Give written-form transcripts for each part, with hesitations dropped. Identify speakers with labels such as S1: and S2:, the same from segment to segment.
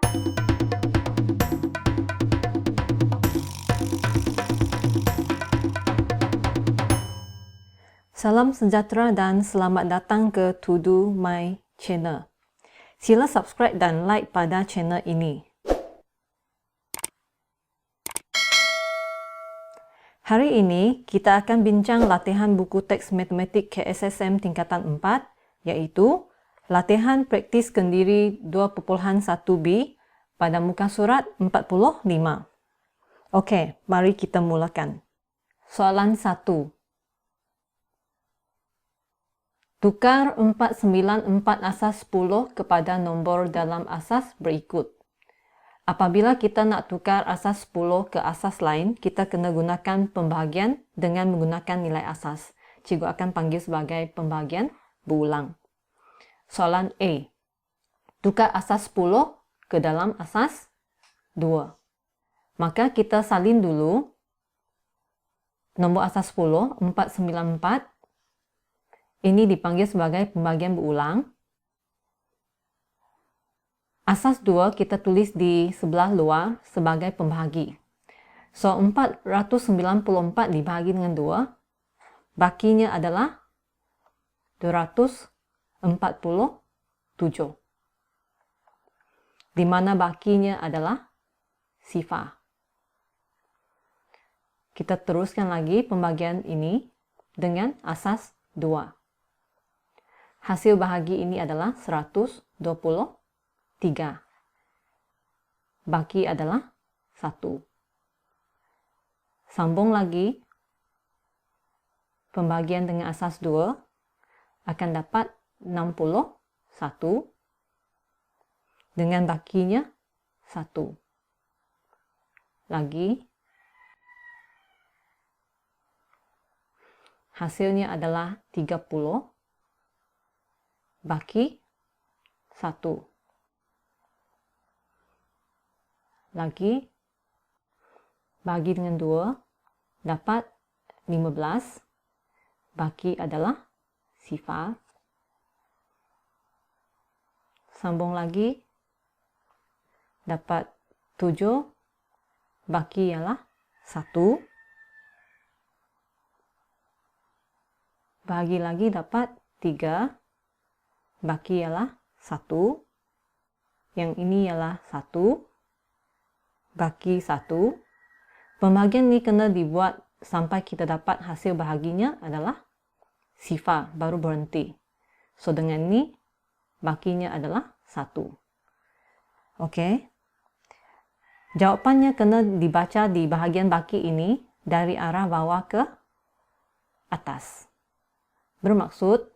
S1: Salam sejahtera dan selamat datang ke To Do My Channel. Sila subscribe dan like pada channel ini. Hari ini kita akan bincang latihan buku teks matematik KSSM tingkatan 4, iaitu latihan praktis kendiri 2.1b pada muka surat 45. Okey, mari kita mulakan. Soalan 1. Tukar 494 asas 10 kepada nombor dalam asas berikut. Apabila kita nak tukar asas 10 ke asas lain, kita kena gunakan pembahagian dengan menggunakan nilai asas. Cikgu akan panggil sebagai pembahagian berulang. Soalan A. Tukar asas 10 ke dalam asas 2. Maka kita salin dulu nombor asas 10, 494. Ini dipanggil sebagai pembagian berulang. Asas 2 kita tulis di sebelah luar sebagai pembahagi. So, 494 dibahagi dengan 2. Bakinya adalah 247. Di mana bakinya adalah sifar. Kita teruskan lagi pembagian ini dengan asas 2. Hasil bahagi ini adalah 123. Baki adalah 1. Sambung lagi. Pembagian dengan asas 2 akan dapat 61 dengan bakinya 1. Lagi. Hasilnya adalah 30. Baki 1. Lagi. Bagi dengan 2. Dapat 15. Baki adalah sifar. Sambung lagi. Dapat 7. Baki ialah 1. Bagi lagi dapat 3. Baki ialah 1. Yang ini ialah 1. Baki 1. Pembagian ini kena dibuat sampai kita dapat hasil bahaginya adalah sifar, baru berhenti. So, dengan ini, bakinya adalah 1. Okey. Jawapannya kena dibaca di bahagian baki ini dari arah bawah ke atas. Bermaksud,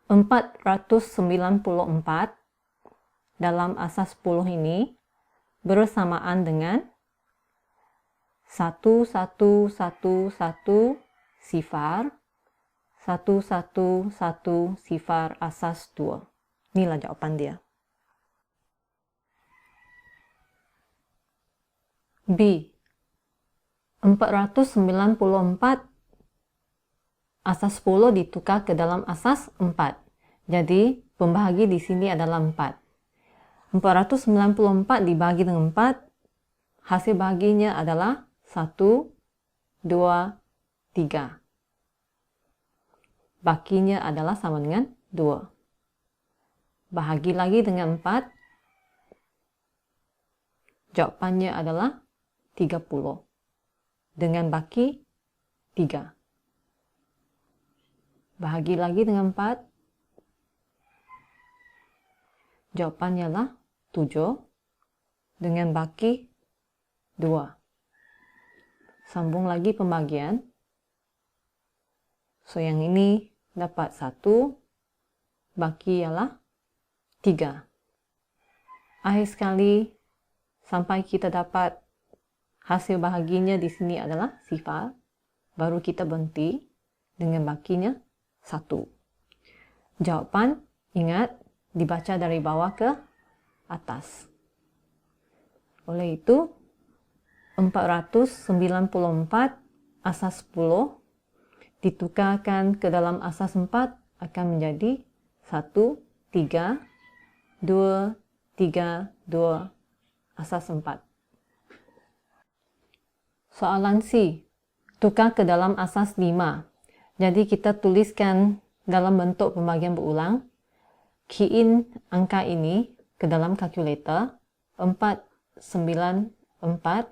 S1: 494 dalam asas 10 ini bersamaan dengan 1111 sifar 111 sifar asas 2. Inilah jawapan dia. B. 494 asas 10 ditukar ke dalam asas 4. Jadi, pembahagi di sini adalah 4. 494 dibagi dengan 4. Hasil bahaginya adalah 1, 2, 3. Bakinya adalah sama dengan 2. Bahagi lagi dengan 4. Jawapannya adalah 30. Dengan baki 3. Bahagi lagi dengan 4. Jawapannya adalah 7. Dengan baki 2. Sambung lagi pembagian. So, yang ini dapat 1. Baki ialah 3. Akhir sekali, sampai kita dapat hasil bahaginya di sini adalah sifar. Baru kita berhenti dengan bakinya 1. Jawapan, ingat, dibaca dari bawah ke atas. Oleh itu, 494 asas 10 ditukarkan ke dalam asas 4 akan menjadi 1, 3, 2, 3, 2, asas 4. Soalan C. Tukar ke dalam asas 5. Jadi kita tuliskan dalam bentuk pembagian berulang. Key in angka ini ke dalam kalkulator. 494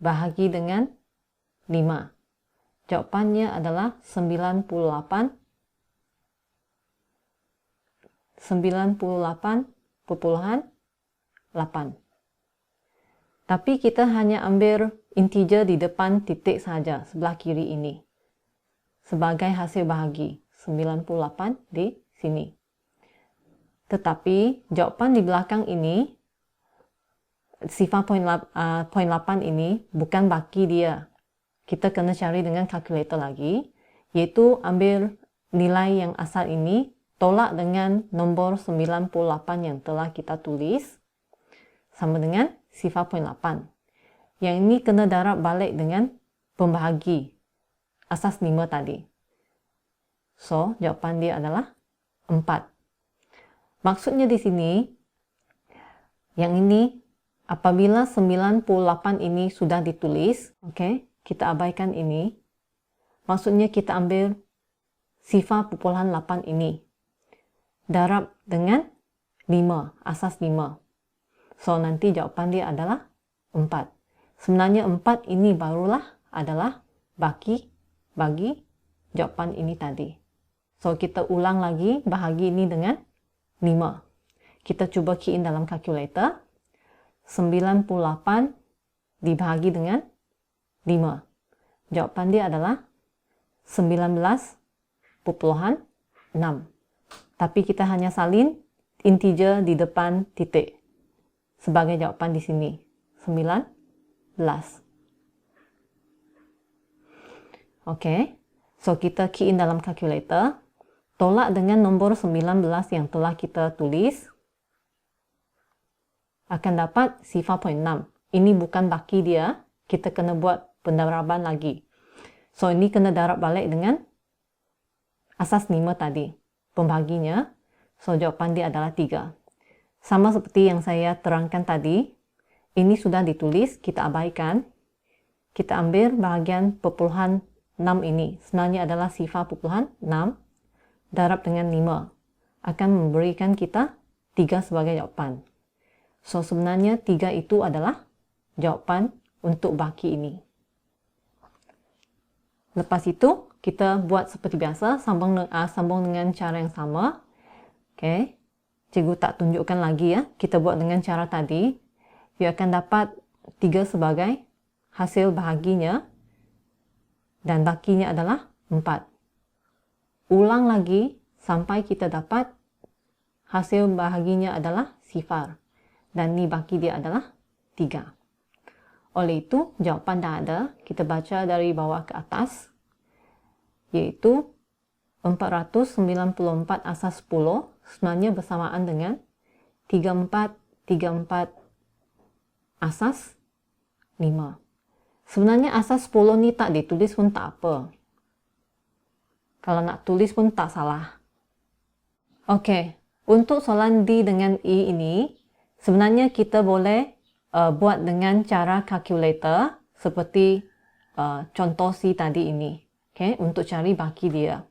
S1: bahagi dengan 5. Jawapannya adalah 98,8. Tapi kita hanya ambil integer di depan titik saja sebelah kiri ini sebagai hasil bahagi. 98 di sini. Tetapi jawapan di belakang ini, sifar 0.8 ini bukan baki dia. Kita kena cari dengan kalkulator lagi, yaitu ambil nilai yang asal ini, tolak dengan nombor 98 yang telah kita tulis, sama dengan sifar 0.8. Yang ini kena darab balik dengan pembahagi asas 5 tadi. So, jawapan dia adalah 4. Maksudnya di sini, yang ini apabila 98 ini sudah ditulis, okay, kita abaikan ini. Maksudnya kita ambil sifar 0.8 ini. Darab dengan 5, asas 5. So, nanti jawapan dia adalah 4. Sebenarnya 4 ini barulah adalah bagi jawapan ini tadi. So, kita ulang lagi bahagi ini dengan 5. Kita cuba key in dalam kalkulator. 98 dibahagi dengan 5. Jawapan dia adalah 19,6. Tapi kita hanya salin integer di depan titik sebagai jawapan di sini. 19. Oke. So, kita key in dalam kalkulator. Tolak dengan nombor 19 yang telah kita tulis. Akan dapat sifar 0.6. Ini bukan baki dia. Kita kena buat pendaraban lagi. So, ini kena darab balik dengan asas 5 tadi. Pembaginya. So, jawapan dia adalah 3. Sama seperti yang saya terangkan tadi. Ini sudah ditulis. Kita abaikan. Kita ambil bahagian perpuluhan 6 ini. Sebenarnya adalah sifar perpuluhan 6. Darab dengan 5. Akan memberikan kita 3 sebagai jawapan. So, sebenarnya 3 itu adalah jawapan untuk baki ini. Lepas itu, kita buat seperti biasa, sambung dengan cara yang sama. Okay. Cikgu tak tunjukkan lagi ya. Kita buat dengan cara tadi. You akan dapat 3 sebagai hasil bahaginya. Dan bakinya adalah 4. Ulang lagi sampai kita dapat hasil bahaginya adalah sifar. Dan ni baki dia adalah 3. Oleh itu, jawapan dah ada. Kita baca dari bawah ke atas. Iaitu 494 asas 10 sebenarnya bersamaan dengan 34 asas 5. Sebenarnya asas 10 ni tak ditulis pun tak apa. Kalau nak tulis pun tak salah. Okey, untuk soalan D dengan E ini, sebenarnya kita boleh buat dengan cara kalkulator seperti contoh C tadi ini. Okay, untuk cari baki dia.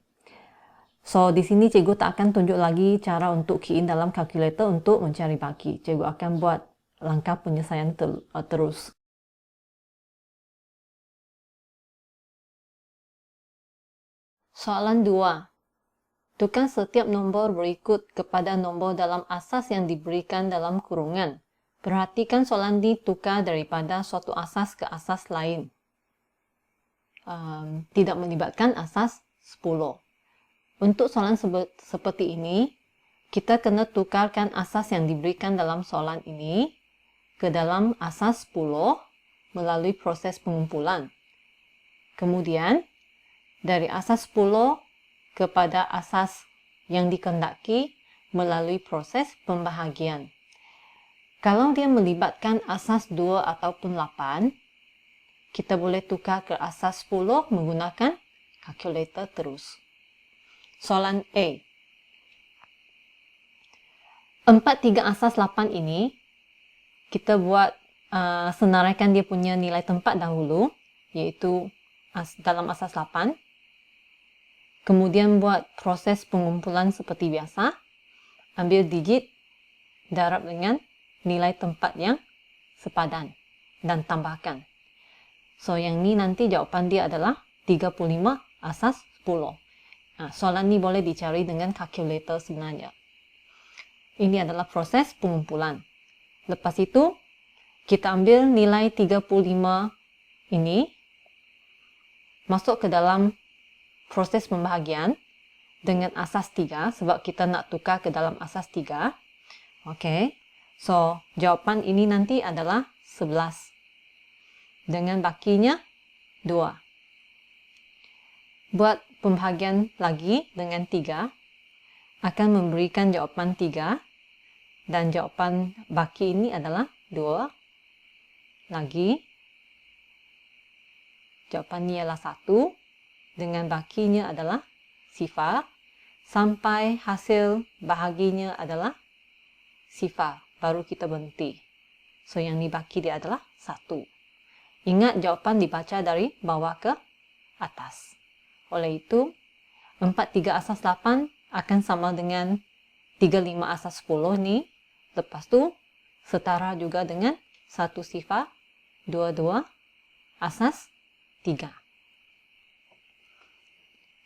S1: So, di sini cikgu tak akan tunjuk lagi cara untuk key in dalam kalkulator untuk mencari baki. Cikgu akan buat langkah penyelesaian terus. Soalan 2. Tukar setiap nombor berikut kepada nombor dalam asas yang diberikan dalam kurungan. Perhatikan soalan ditukar daripada suatu asas ke asas lain. Tidak melibatkan asas 10. Untuk soalan seperti ini, kita kena tukarkan asas yang diberikan dalam soalan ini ke dalam asas 10 melalui proses pengumpulan. Kemudian, dari asas 10 kepada asas yang dikehendaki melalui proses pembahagian. Kalau dia melibatkan asas 2 ataupun 8, kita boleh tukar ke asas 10 menggunakan kalkulator terus. Soalan A. 4, 3 asas 8 ini, kita buat senaraikan dia punya nilai tempat dahulu, yaitu dalam asas 8. Kemudian buat proses pengumpulan seperti biasa. Ambil digit, darab dengan nilai tempat yang sepadan, dan tambahkan. So, yang ni nanti jawapan dia adalah 35 asas 10. Soalan ni boleh dicari dengan kalkulator sebenarnya. Ini adalah proses pengumpulan. Lepas itu, kita ambil nilai 35 ini, masuk ke dalam proses pembahagian dengan asas 3, sebab kita nak tukar ke dalam asas 3. Okey. So, jawapan ini nanti adalah 11. Dengan bakinya 2. Buat pembahagian lagi dengan 3, akan memberikan jawapan 3. Dan jawapan baki ini adalah 2. Lagi. Jawapan ini adalah 1. Dengan bakinya adalah sifar. Sampai hasil bahaginya adalah sifar. Baru kita berhenti. So, yang ni baki dia adalah 1. Ingat jawapan dibaca dari bawah ke atas. Oleh itu, 4, 3 asas 8 akan sama dengan 35 asas 10 ni. Lepas tu, setara juga dengan 1 sifar, 2 asas 3.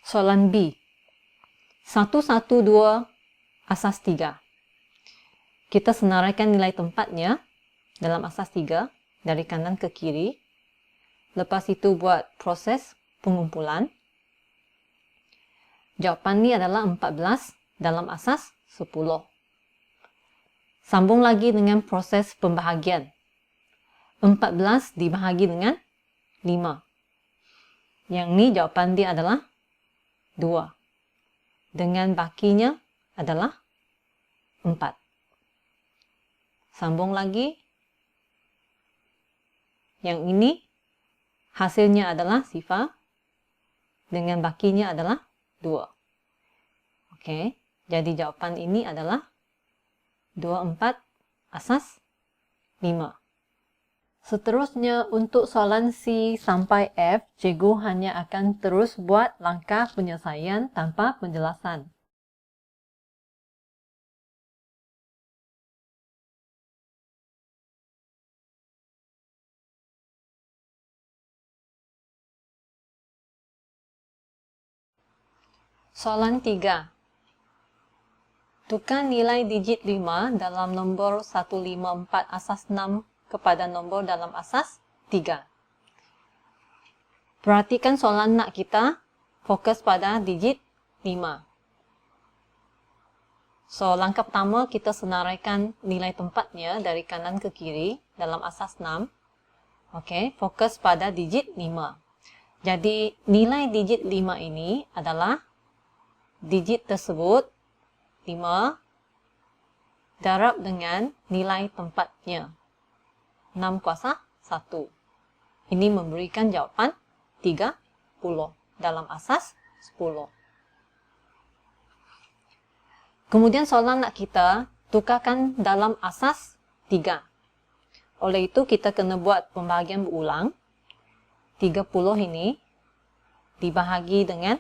S1: Soalan B. 1, 1, 2 asas 3. Kita senaraikan nilai tempatnya dalam asas 3 dari kanan ke kiri. Lepas itu buat proses pengumpulan. Jawapan ni adalah 14 dalam asas 10. Sambung lagi dengan proses pembahagian. 14 dibahagi dengan 5. Yang ni jawapan dia adalah 2. Dengan bakinya adalah 4. Sambung lagi. Yang ini hasilnya adalah sifar. Dengan bakinya adalah 2. Okey. Jadi jawapan ini adalah 24 asas 5. Seterusnya, untuk soalan C sampai F, cikgu hanya akan terus buat langkah penyelesaian tanpa penjelasan. Soalan 3. Tukar nilai digit 5 dalam nombor 154 asas 6 kepada nombor dalam asas 3. Perhatikan soalan nak kita fokus pada digit 5. So, langkah pertama kita senaraikan nilai tempatnya dari kanan ke kiri dalam asas 6. Okey, fokus pada digit 5. Jadi, nilai digit 5 ini adalah digit tersebut 5 darab dengan nilai tempatnya 6 kuasa 1. Ini memberikan jawapan 30 dalam asas 10. Kemudian soalan nak kita tukarkan dalam asas 3. Oleh itu kita kena buat pembahagian berulang. 30 ini dibahagi dengan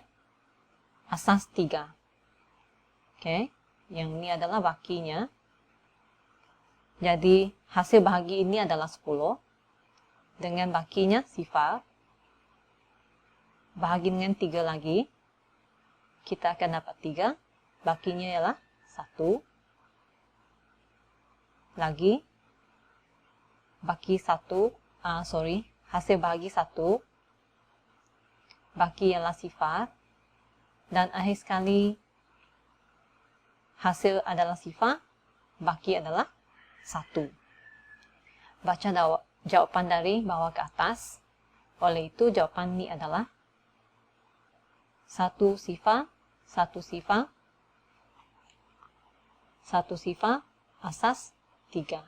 S1: asas 3. Okey, yang ini adalah bakinya. Jadi, hasil bahagi ini adalah 10. Dengan bakinya sifar. Bahagi dengan 3 lagi. Kita akan dapat 3. Bakinya ialah 1. Lagi. Baki 1. Hasil bahagi 1. Baki ialah sifar. Dan akhir sekali, hasil adalah sifar. Baki adalah 1. Baca jawapan dari bawah ke atas. Oleh itu, jawapan ini adalah 1 sifar, 1 sifar, 1 sifar, asas 3.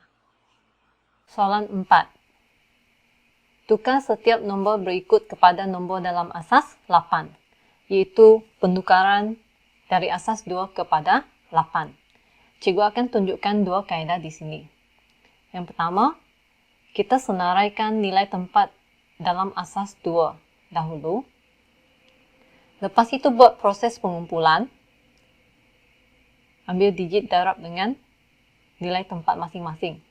S1: Soalan 4. Tukar setiap nombor berikut kepada nombor dalam asas 8, iaitu penukaran dari asas 2 kepada 8. Cikgu akan tunjukkan dua kaedah di sini. Yang pertama, kita senaraikan nilai tempat dalam asas 2 dahulu. Lepas itu buat proses pengumpulan. Ambil digit darab dengan nilai tempat masing-masing.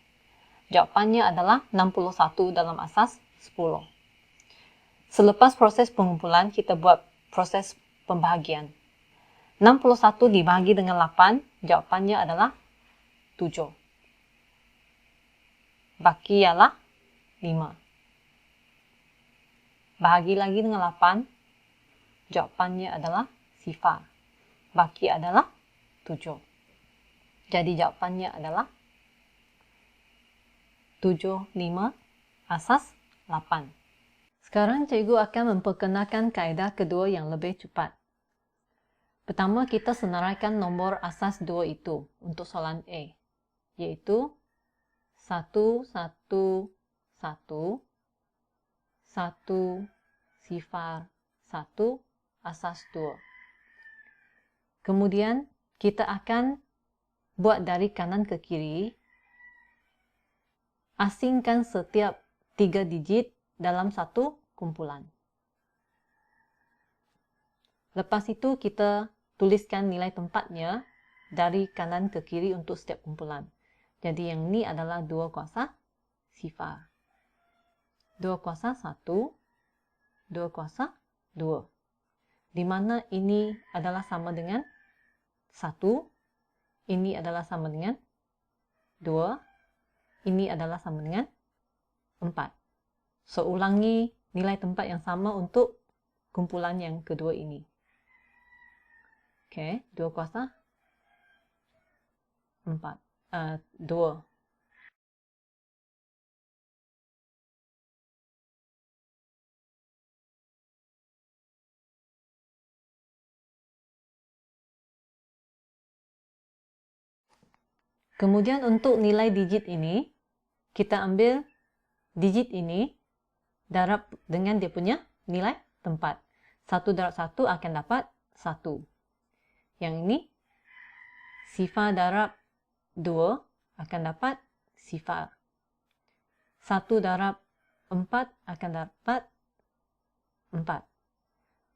S1: Jawapannya adalah 61 dalam asas 10. Selepas proses pengumpulan, kita buat proses pembahagian. 61 dibagi dengan 8, jawapannya adalah 7. Baki ialah 5. Bahagi lagi dengan 8, jawapannya adalah sifar. Baki adalah 7. Jadi jawapannya adalah 7, 5, asas 8. Sekarang cikgu akan memperkenalkan kaedah kedua yang lebih cepat. Pertama, kita senaraikan nombor asas 2 itu untuk soalan A, yaitu 1, 1, 1, 1, sifar, 1, asas 2. Kemudian, kita akan buat dari kanan ke kiri, asingkan setiap 3 digit dalam satu kumpulan. Lepas itu kita tuliskan nilai tempatnya dari kanan ke kiri untuk setiap kumpulan. Jadi yang ini adalah 2 kuasa sifar. 2 kuasa 1, 2 kuasa 2. Di mana ini adalah sama dengan 1, ini adalah sama dengan 2, ini adalah sama dengan 4. So, ulangi nilai tempat yang sama untuk kumpulan yang kedua ini. Oke, 2 kuasa 4, 2. Kemudian untuk nilai digit ini, kita ambil digit ini, darab dengan dia punya nilai tempat. 1 darab 1 akan dapat 1. Yang ini, sifar darab 2 akan dapat sifar. 1 darab 4 akan dapat 4.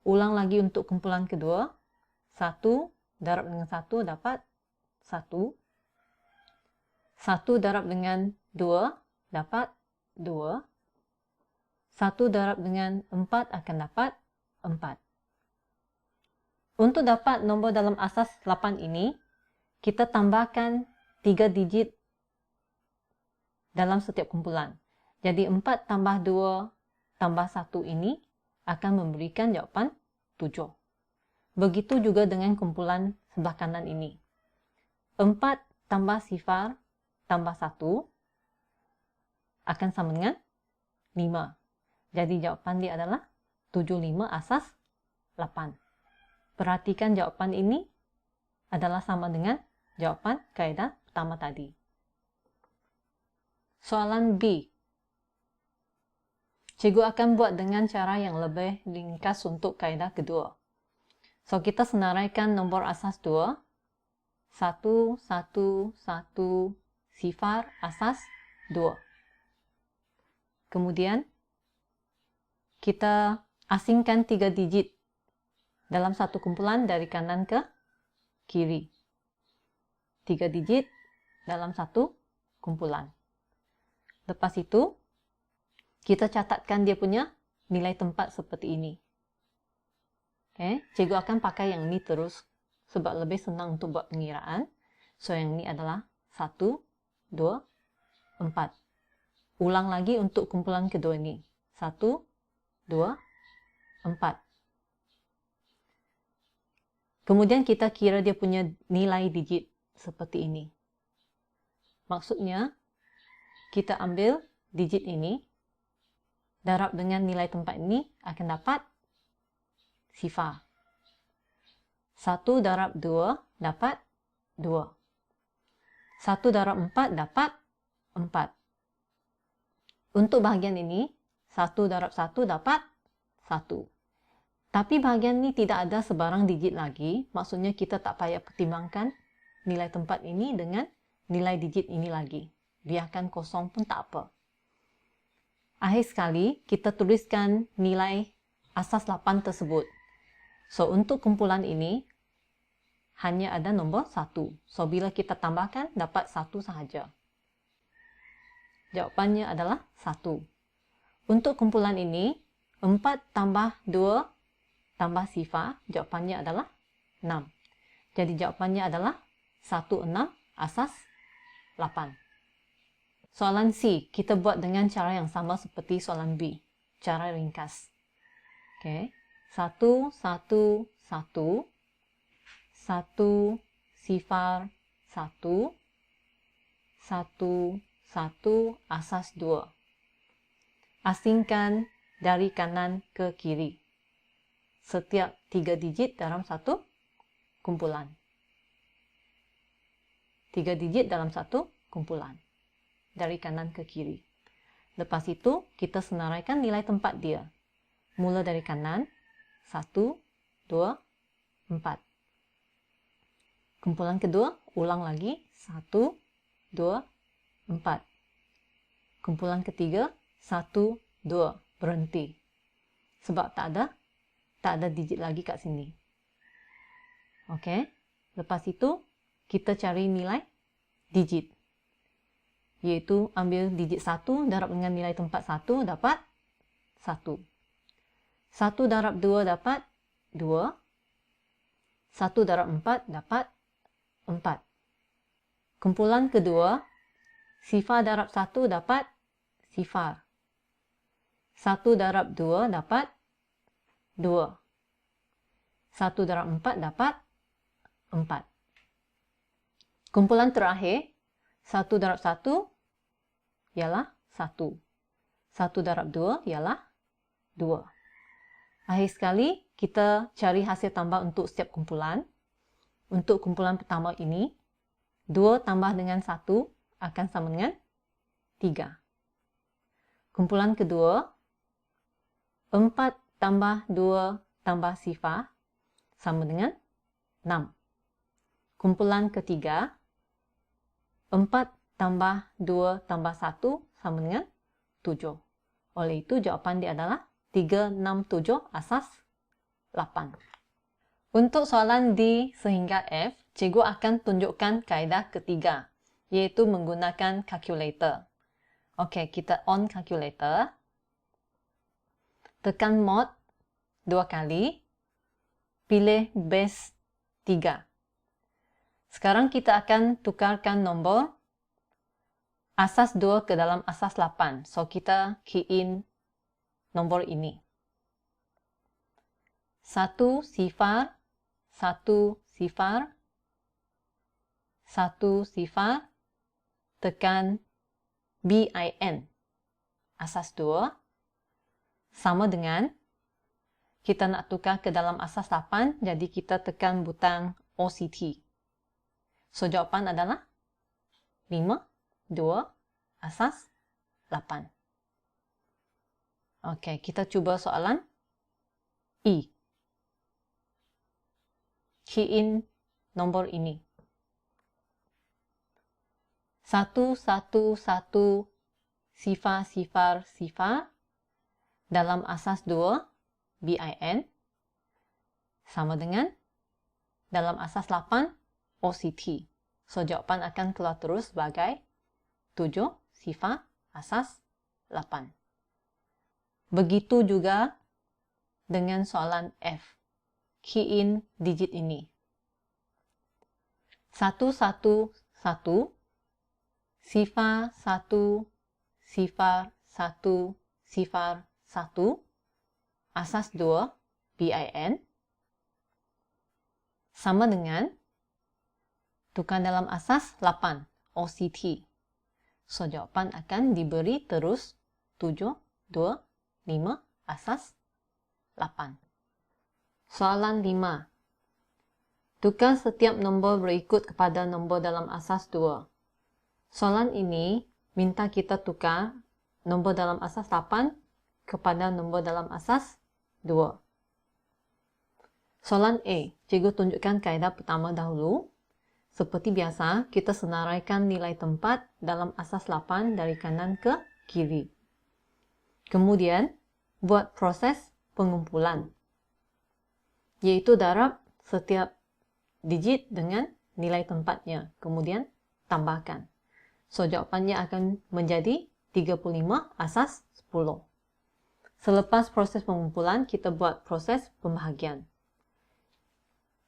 S1: Ulang lagi untuk kumpulan kedua. 1 darab dengan 1 dapat 1. 1 darab dengan 2 dapat 2. 1 darab dengan 4 akan dapat 4. Untuk dapat nombor dalam asas 8 ini, kita tambahkan 3 digit dalam setiap kumpulan. Jadi 4 tambah 2 tambah 1 ini akan memberikan jawapan 7. Begitu juga dengan kumpulan sebelah kanan ini. 4 tambah sifar tambah 1 akan sama dengan 5. Jadi jawaban dia adalah 75 asas 8. Perhatikan jawapan ini adalah sama dengan jawapan kaedah pertama tadi. Soalan B. Cikgu akan buat dengan cara yang lebih ringkas untuk kaedah kedua. So, kita senaraikan nombor asas 2. 1, 1, 1, sifar, asas 2. Kemudian, kita asingkan 3 digit dalam satu kumpulan dari kanan ke kiri. 3 digit dalam satu kumpulan. Lepas itu, kita catatkan dia punya nilai tempat seperti ini. Oke, cikgu akan pakai yang ini terus sebab lebih senang untuk buat pengiraan. So, yang ini adalah 1, 2, 4. Ulang lagi untuk kumpulan kedua ini. 1, 2, 4. Kemudian kita kira dia punya nilai digit seperti ini. Maksudnya, kita ambil digit ini, darab dengan nilai tempat ini akan dapat sifar. 1 darab 2 dapat 2. 1 darab 4 dapat 4. Untuk bahagian ini, 1 darab 1 dapat 1. Tapi bahagian ini tidak ada sebarang digit lagi, maksudnya kita tak payah pertimbangkan nilai tempat ini dengan nilai digit ini lagi. Biarkan kosong pun tak apa. Akhir sekali, kita tuliskan nilai asas 8 tersebut. So, untuk kumpulan ini, hanya ada nombor 1. So, bila kita tambahkan, dapat 1 sahaja. Jawapannya adalah 1. Untuk kumpulan ini, 4 tambah 2 tambah sifar, jawapannya adalah 6. Jadi jawapannya adalah 16 asas 8. Soalan C, kita buat dengan cara yang sama seperti soalan B. Cara ringkas. Oke. 1, 1, 1. 1, sifar, 1. 1, 1, asas 2. Asingkan dari kanan ke kiri. Setiap 3 digit dalam satu kumpulan. 3 digit dalam satu kumpulan. Dari kanan ke kiri. Lepas itu, kita senaraikan nilai tempat dia. Mula dari kanan, 1, 2, 4. Kumpulan kedua, ulang lagi, 1, 2, 4. Kumpulan ketiga, 1, 2, berhenti. Sebab tak ada digit lagi kat sini. Oke, lepas itu, kita cari nilai digit. Yaitu ambil digit 1 darab dengan nilai tempat 1 dapat 1. 1 darab 2 dapat 2. 1 darab 4 dapat 4. Kumpulan kedua, sifar darab 1 dapat sifar. 1 darab 2 dapat 2. 1 darab 4 dapat 4. Kumpulan terakhir, 1 darab 1 ialah 1. 1 darab 2 ialah 2. Akhir sekali, kita cari hasil tambah untuk setiap kumpulan. Untuk kumpulan pertama ini, 2 tambah dengan 1 akan sama dengan 3. Kumpulan kedua, 4 tambah 2 tambah sifar sama dengan 6. Kumpulan ketiga, 4 tambah 2 tambah 1 sama dengan 7. Oleh itu, jawapan dia adalah 367 asas 8. Untuk soalan D sehingga F, cikgu akan tunjukkan kaedah ketiga, iaitu menggunakan calculator. Okey, kita on calculator. Tekan mod 2 kali. Pilih base 3. Sekarang kita akan tukarkan nombor asas 2 ke dalam asas 8. So, kita key in nombor ini. 1 sifar, 1 sifar, 1 sifar, tekan BIN. Asas 2. Sama dengan, kita nak tukar ke dalam asas 8, jadi kita tekan butang OCT. So, jawapan adalah 5, 2, asas 8. Okey, kita cuba soalan E. Key in nombor ini. 1, 1, 1, sifar, sifar, sifar. Dalam asas 2, BIN. Sama dengan dalam asas 8, OCT. So, jawapan akan keluar terus sebagai 7 sifar asas 8. Begitu juga dengan soalan F. Key in digit ini. 1, 1, 1, sifar 1, sifar 1, sifar 1, asas 2, BIN. Sama dengan tukar dalam asas 8, OCT. So, jawapan akan diberi terus 7, 2, 5, asas 8. Soalan 5. Tukar setiap nombor berikut kepada nombor dalam asas 2. Soalan ini minta kita tukar nombor dalam asas 8 kepada nombor dalam asas 2. Soalan A. Cikgu tunjukkan kaedah pertama dahulu. Seperti biasa, kita senaraikan nilai tempat dalam asas 8 dari kanan ke kiri. Kemudian, buat proses pengumpulan, yaitu darab setiap digit dengan nilai tempatnya, kemudian tambahkan. So, jawapannya akan menjadi 35 asas 10. Selepas proses pengumpulan, kita buat proses pembahagian.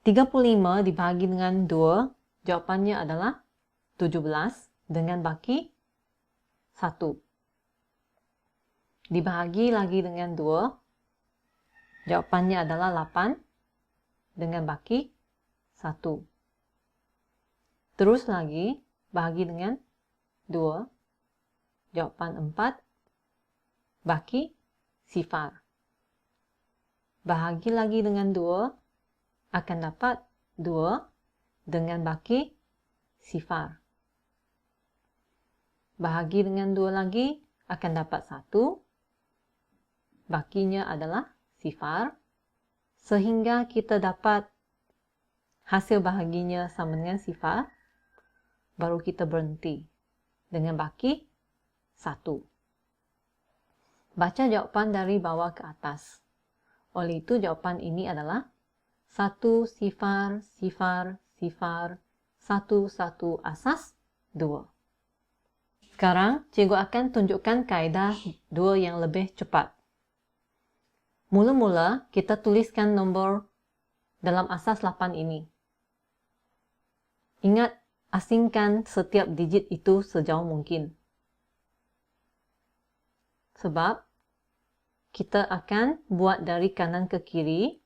S1: 35 dibagi dengan 2, jawapannya adalah 17 dengan baki 1. Dibahagi lagi dengan 2, jawapannya adalah 8 dengan baki 1. Terus lagi, bahagi dengan 2, jawapan 4, baki sifar. Bahagi lagi dengan 2, akan dapat 2 dengan baki sifar. Bahagi dengan 2 lagi, akan dapat 1, bakinya adalah sifar, sehingga kita dapat hasil bahaginya sama dengan sifar, baru kita berhenti dengan baki 1. Baca jawapan dari bawah ke atas. Oleh itu, jawapan ini adalah 1 sifar sifar sifar 1 1 asas 2. Sekarang, cikgu akan tunjukkan kaedah 2 yang lebih cepat. Mula-mula, kita tuliskan nombor dalam asas 8 ini. Ingat, asingkan setiap digit itu sejauh mungkin. Sebab, kita akan buat dari kanan ke kiri,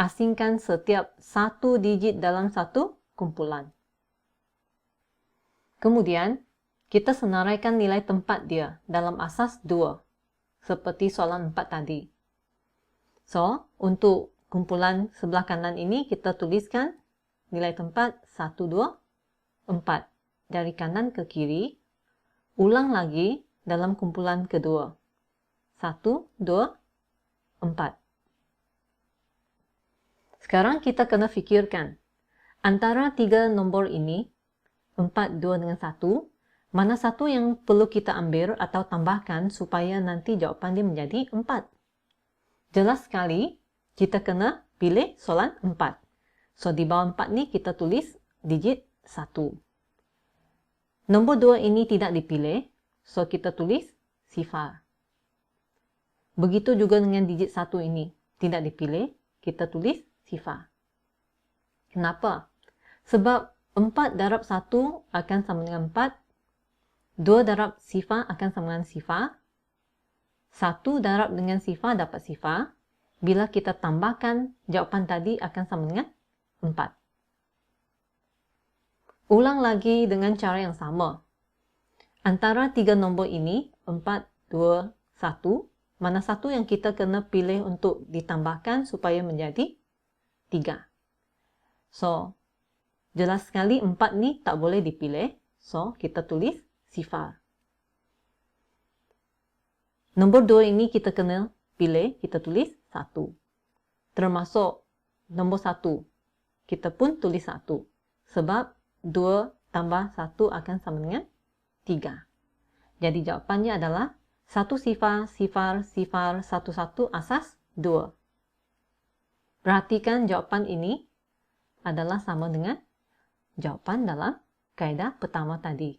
S1: asingkan setiap satu digit dalam satu kumpulan. Kemudian, kita senaraikan nilai tempat dia dalam asas 2, seperti soalan 4 tadi. So, untuk kumpulan sebelah kanan ini, kita tuliskan nilai tempat 1, 2, 4. Dari kanan ke kiri, ulang lagi dalam kumpulan kedua. 1, 2, 4. Sekarang kita kena fikirkan, antara 3 nombor ini, 4, 2 dengan 1, mana satu yang perlu kita ambil atau tambahkan supaya nanti jawapan dia menjadi 4. Jelas sekali, kita kena pilih soalan 4. So, di bawah 4 ni kita tulis digit 1. Nombor 2 ini tidak dipilih, so kita tulis sifar. Begitu juga dengan digit 1 ini, tidak dipilih, kita tulis sifar. Kenapa? Sebab 4 darab 1 akan sama dengan 4, 2 darab sifar akan sama dengan sifar, 1 darab dengan sifar dapat sifar, bila kita tambahkan jawapan tadi akan sama dengan 4. Ulang lagi dengan cara yang sama. Antara 3 nombor ini, 4, 2, 1, mana satu yang kita kena pilih untuk ditambahkan supaya menjadi 3. So, jelas sekali 4 ni tak boleh dipilih. So, kita tulis sifar. Nombor 2 ini kita kena pilih, kita tulis 1. Termasuk nombor 1, kita pun tulis 1. Sebab 2 tambah 1 akan sama dengan 3. Jadi jawapannya adalah 1 sifar, sifar, sifar, 1 1 asas 2. Perhatikan jawapan ini adalah sama dengan jawapan dalam kaedah pertama tadi.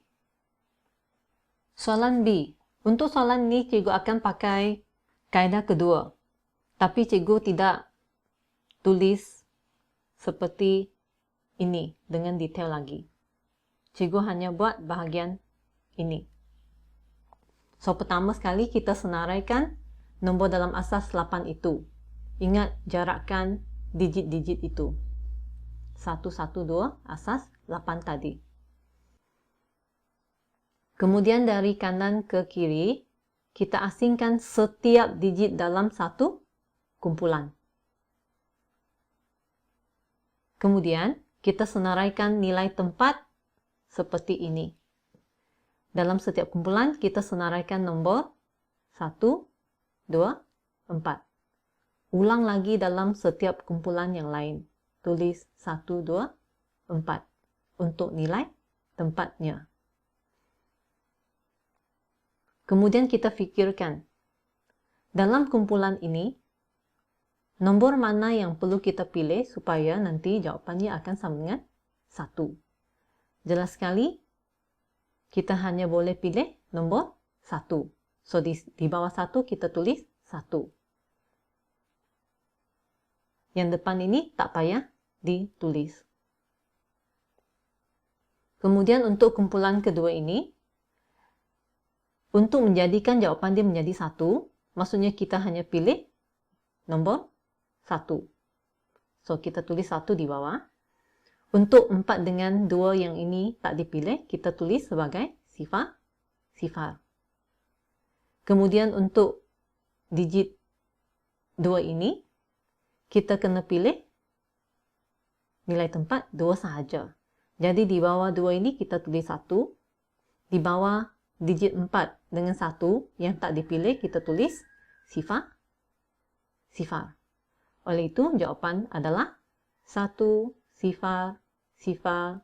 S1: Soalan B. Untuk soalan ini, cikgu akan pakai kaedah kedua. Tapi cikgu tidak tulis seperti ini dengan detail lagi. Cikgu hanya buat bahagian ini. So, pertama sekali kita senaraikan nombor dalam asas 8 itu. Ingat, jarakkan digit-digit itu. 1, 1, 2, asas 8 tadi. Kemudian dari kanan ke kiri, kita asingkan setiap digit dalam satu kumpulan. Kemudian, kita senaraikan nilai tempat seperti ini. Dalam setiap kumpulan, kita senaraikan nombor 1, 2, 4. Ulang lagi dalam setiap kumpulan yang lain. Tulis 1, 2, 4. untuk nilai tempatnya. Kemudian kita fikirkan, dalam kumpulan ini, nombor mana yang perlu kita pilih supaya nanti jawapannya akan sama dengan 1. Jelas sekali, kita hanya boleh pilih nombor 1. So, di bawah 1 kita tulis 1. Yang depan ini tak payah ditulis. Kemudian untuk kumpulan kedua ini, untuk menjadikan jawapan dia menjadi 1, maksudnya kita hanya pilih nombor 1. So, kita tulis 1 di bawah. Untuk 4 dengan 2 yang ini tak dipilih, kita tulis sebagai sifar. Kemudian untuk digit 2 ini, kita kena pilih nilai tempat 2 sahaja. Jadi di bawah 2 ini kita tulis 1. Di bawah digit 4 dengan 1 yang tak dipilih kita tulis sifar. Oleh itu jawapan adalah 1 sifar 1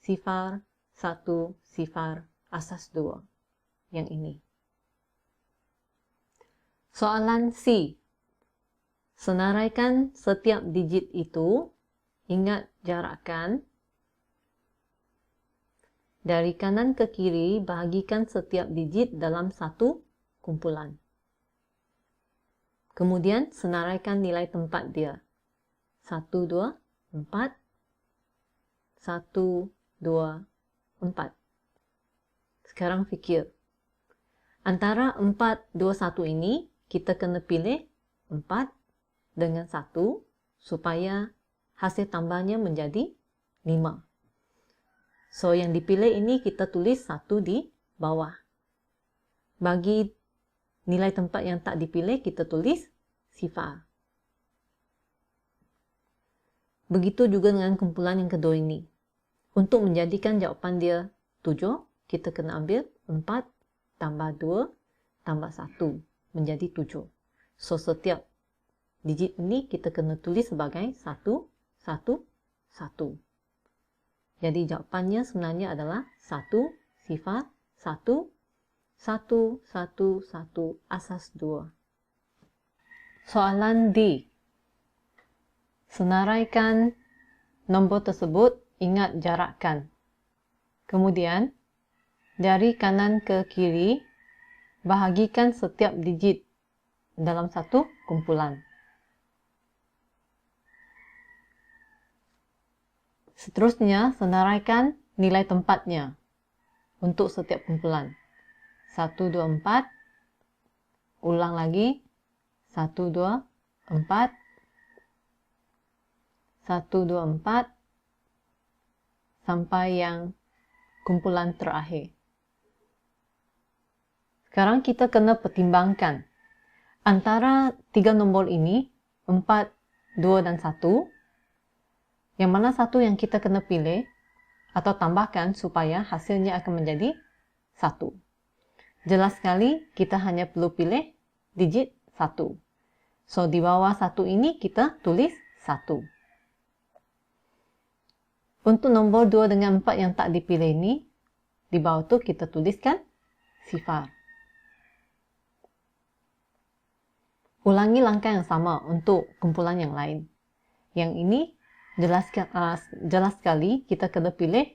S1: sifar 1 sifar asas 2. Yang ini. Soalan C. Senaraikan setiap digit itu. Ingat jarakkan. Dari kanan ke kiri, bahagikan setiap digit dalam satu kumpulan. Kemudian, senaraikan nilai tempat dia. 1, 2, 4. 1, 2, 4. Sekarang fikir. Antara 4, 2, 1 ini, kita kena pilih 4 dengan 1 supaya hasil tambahnya menjadi 5. So, yang dipilih ini kita tulis 1 di bawah. Bagi nilai tempat yang tak dipilih, kita tulis sifar. Begitu juga dengan kumpulan yang kedua ini. Untuk menjadikan jawapan dia 7, kita kena ambil 4 tambah 2 tambah 1 menjadi 7. So, setiap digit ini kita kena tulis sebagai 1, 1, 1. Jadi jawapannya sebenarnya adalah 1 sifar 1, 1, 1, 1 asas 2. Soalan D. Senaraikan nombor tersebut, ingat jarakkan. Kemudian, dari kanan ke kiri, bahagikan setiap digit dalam satu kumpulan. Seterusnya, senaraikan nilai tempatnya untuk setiap kumpulan. 1, 2, 4. Ulang lagi. 1, 2, 4. 1, 2, 4. Sampai yang kumpulan terakhir. Sekarang kita kena pertimbangkan. Antara 3 nombor ini, 4, 2, dan 1, yang mana satu yang kita kena pilih atau tambahkan supaya hasilnya akan menjadi 1. Jelas sekali kita hanya perlu pilih digit 1. So, di bawah 1 ini kita tulis 1. Untuk nombor 2 dengan 4 yang tak dipilih ini, di bawah tu kita tuliskan sifar. Ulangi langkah yang sama untuk kumpulan yang lain. Yang ini jelas sekali kita kena pilih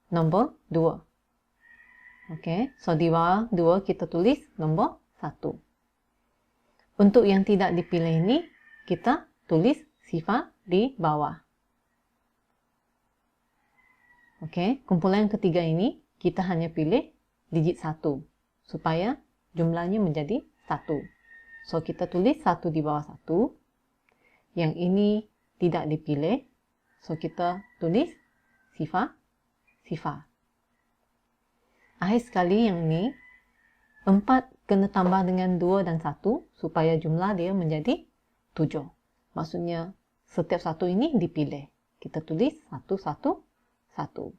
S1: nombor 2. Oke, so di bawah 2 kita tulis nombor 1. Untuk yang tidak dipilih ini, kita tulis sifar di bawah. Oke, kumpulan yang ketiga ini, kita hanya pilih digit 1, supaya jumlahnya menjadi 1. So, kita tulis 1 di bawah 1. Yang ini tidak dipilih, so kita tulis sifar. Akhir sekali yang ini, 4 kena tambah dengan 2 dan 1 supaya jumlah dia menjadi 7. Maksudnya setiap satu ini dipilih. Kita tulis 1, 1, 1.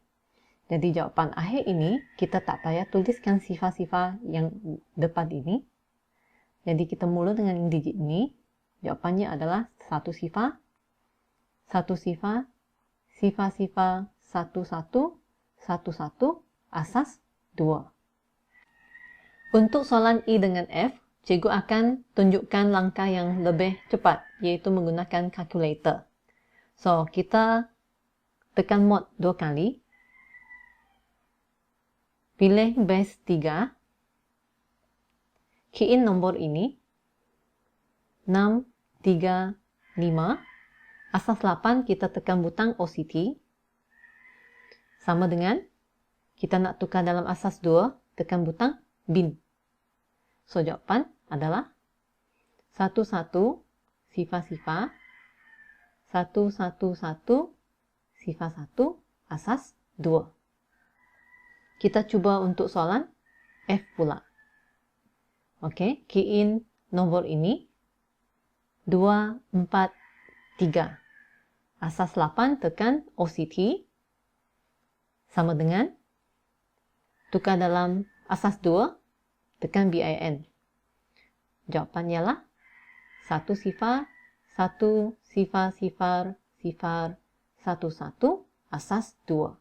S1: Jadi jawapan akhir ini kita tak payah tuliskan sifar-sifar yang depan ini. Jadi kita mula dengan digit ini. Jawapannya adalah 1 sifar, 1 sifar, sifar-sifar 1111 asas 2. Untuk soalan I dengan F, cikgu akan tunjukkan langkah yang lebih cepat, yaitu menggunakan calculator. So, kita tekan mod 2 kali. Pilih base 3. Key in nombor ini. 6, 3, 5. Asas 8 kita tekan butang OCT. Sama dengan kita nak tukar dalam asas 2, tekan butang bin. So, jawapan adalah 11 sifar-sifar 111 sifar 1 asas 2. Kita cuba untuk soalan F pula. Okey, key in nombor ini 2, 4, 3. Asas 8 tekan OCT. Sama dengan tukar dalam asas 2, tekan BIN. Jawapannya ialah 1 sifar 1 sifar 11 asas 2.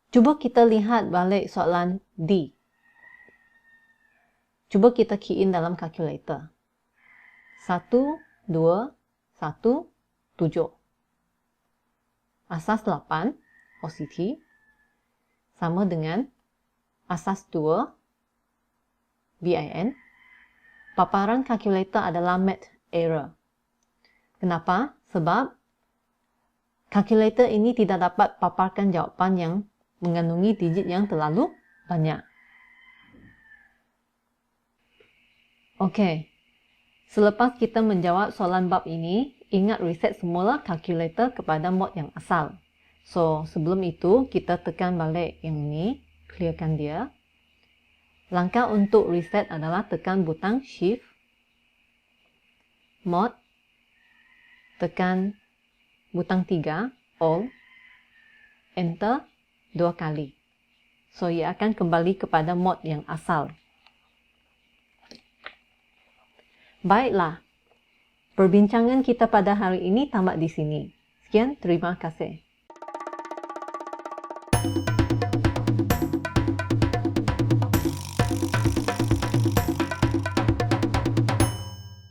S1: Cuba kita lihat balik soalan D. Cuba kita key in dalam calculator. 1, 2, 1, 7. Asas 8, OCT, sama dengan asas 2, BIN. Paparan calculator adalah math error. Kenapa? Sebab calculator ini tidak dapat paparkan jawapan yang mengandungi digit yang terlalu banyak. Okey, selepas kita menjawab soalan bab ini, ingat reset semula kalkulator kepada mod yang asal. So, sebelum itu, kita tekan balik yang ini, clearkan dia. Langkah untuk reset adalah tekan butang Shift, mod, tekan butang 3, All, Enter 2 kali. So, ia akan kembali kepada mod yang asal. Baiklah, perbincangan kita pada hari ini tamat di sini. Sekian, terima kasih.